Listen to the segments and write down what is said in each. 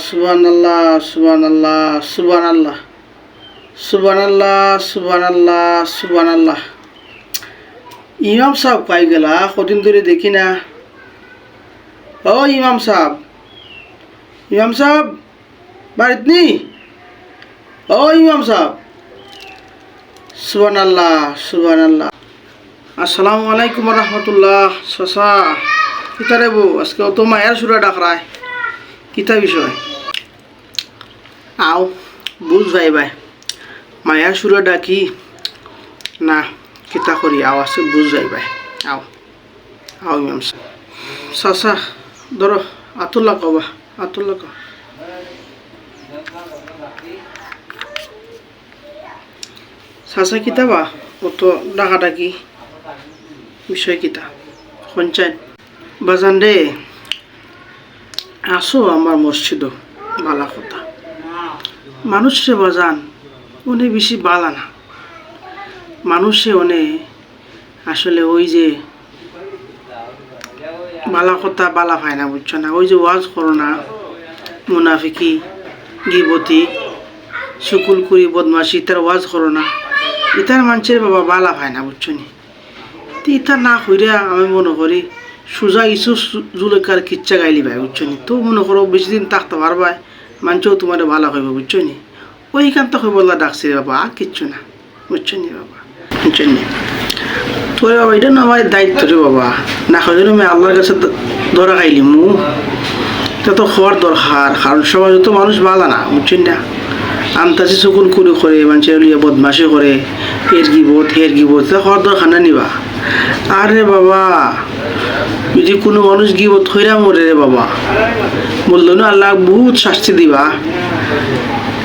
সুবহানাল্লাহ সুবহানাল্লাহ সুবহানাল্লাহ সুবহানাল্লাহ সুবহানাল্লাহ সুবহানাল্লাহ। ইমাম সাহেব পাই গেলা, কদিন ধরে দেখি না। ও ইমাম সাহেব, ইমাম সাহেব বাড়িত নি? ও ইমাম সাহেব, সুবহানাল্লাহ সুবহানাল্লাহ। আসসালামু আলাইকুম রহমতুল্লাহ। শশা কিতা রে বউ, আজকে তো মায়ের সুরা ডাকরায়, কিতা বিষয়? আও বুঝ ভাই ভাই, মায়ের সুরা ডাকি না, কিতা করি? আও আছে বুঝ যাই ভাই, আও আও ইমাম সাহেব। শশা ধরো, আতুল্লাহ কবা, আতুল্লাহ ক। চাচা কিতা বা অত ডাকা ডাকি বিষয় কিতা পঞ্চায়েত বাজান রে? আসো আমার মসজিদ, বালা কথা। মানুষে বাজান উনি বেশি বালা না, মানুষে অনে আসলে ওই যে বালা কথা বালা পায় না, বুঝছো না? ওই যে ওয়াজ করো না, মুনাফিকি গিবতি সুকুল করি বদমাশি, ইতার ওয়াজ করো না, ইতার মানুষের বাবা বালা পায় না, বুঝছো নি? ইতা না হইরা আমি মনে করি সোজা ইসু জুলেকার কিচ্ছা গাইলি ভাই, বুঝছো নি? তো মনে করো বেশি দিন থাকতে পারবাই, মানুষও তোমার ভালো হইবে, বুঝছো নি? ওইখান থেকে বললা ডাকছে বাবা, আর কিচ্ছু না, বুঝছো নি বাবা, বুঝছো নি? তোরে বাবা এটা না আমার দায়িত্ব রে বাবা, না হইলে আমি আল্লাহর কাছে ধরা খাইলি মু, এটা তো হওয়ার দরকার, কারণ সবাই তো মানুষ ভালো না, বুঝছেন না? আন্তাজি চকুল করে মানুষের লিয়ে বদমাশি করে, হের গিবত হওয়ার দরকার না নিবা। আরে বাবা, যদি কোনো মানুষ গিবত হইরা মরে রে বাবা, বললো না আল্লাহ বহুত শাস্তি দিবা।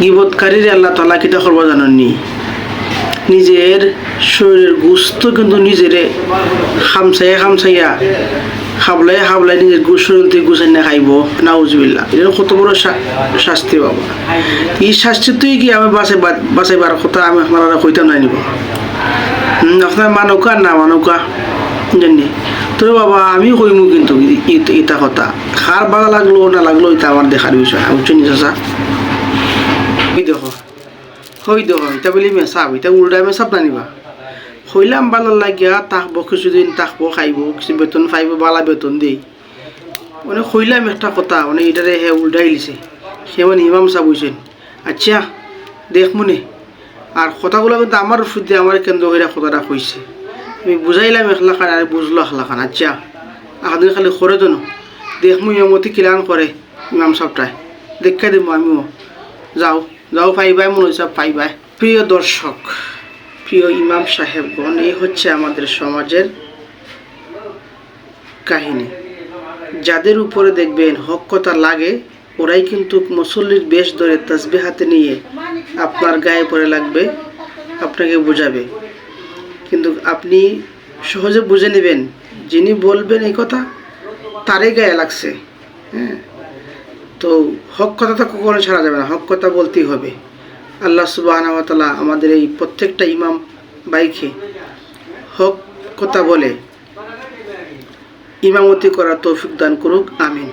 গিবতকারীর আল্লাহ তাআলা কিতা করবা জানেননি? নিজের শরীরের গুস্ত কিন্তু নিজেরে খামসাইয়া হাবলাই নিজের শরীর থেকে গুছাই না খাইব, নাউজুবিল্লাহ। এটা কত বড় শাস্তি বাবা। এই শাস্তি তুই কি আমি বাঁচাইবার কথা আমি আপনারা কইতাম নাই নিব? আপনার মানৌকা না মানৌকা জানি তোর বাবা, আমি কইমু কিন্তু ইটা কথা খার ভালো লাগলো না লাগলো এটা আমার দেখার বিষয়, বুঝছো নি চাচা? দেখো এটা বলি মেসাব, এটা উল্টা মেসাব না নিবা। হইলাম ভালো লাগিয়া তাকবো, কিছুদিন তাকবো, খাইব, কিছু বেতন পাইব, বালা বেতন দেই, মানে হইলাম একটা কথা, মানে এটারে হে উল্টাই লিছে, সে মানে ইমাম সাহেব হইছেন। আচ্ছা দেখ মনে, আর কথাগুলো কিন্তু আমার শুদ্ধি আমার কেন্দ্র হইরা কথাটা কইছে, আমি বুঝাইলাম একলা খান আর বুঝলো একলা খান। আচ্ছা আদিন খালি করে জানো, দেখমু ইমামতি কিলান করে ইমাম সাহেবটাই, দেখা দেবো আমিও। যাও পাইবাই, মনে হচ্ছে পাইবাই। প্রিয় দর্শক, প্রিয় ইমাম সাহেবগণ, এই হচ্ছে আমাদের সমাজের কাহিনী। যাদের উপরে দেখবেন হক কথা লাগে, ওরাই কিন্তু মুসল্লির বেশ ধরে তাসবিহ হাতে নিয়ে আপনার গায়ে পড়ে লাগবে, আপনাকে বোঝাবে, কিন্তু আপনি সহজে বুঝে নেবেন যিনি বলবেন এই কথা তারই গায়ে লাগছে। হ্যাঁ, তো হক কথা তো কখনো ছাড়া যাবে না, হক কথা বলতেই হবে। আল্লাহ সুবহানাহু ওয়া তাআলা আমাদের এই প্রত্যেকটা ইমাম ভাইকে হক কথা বলে ইমামতি করার তৌফিক দান করুক, আমিন।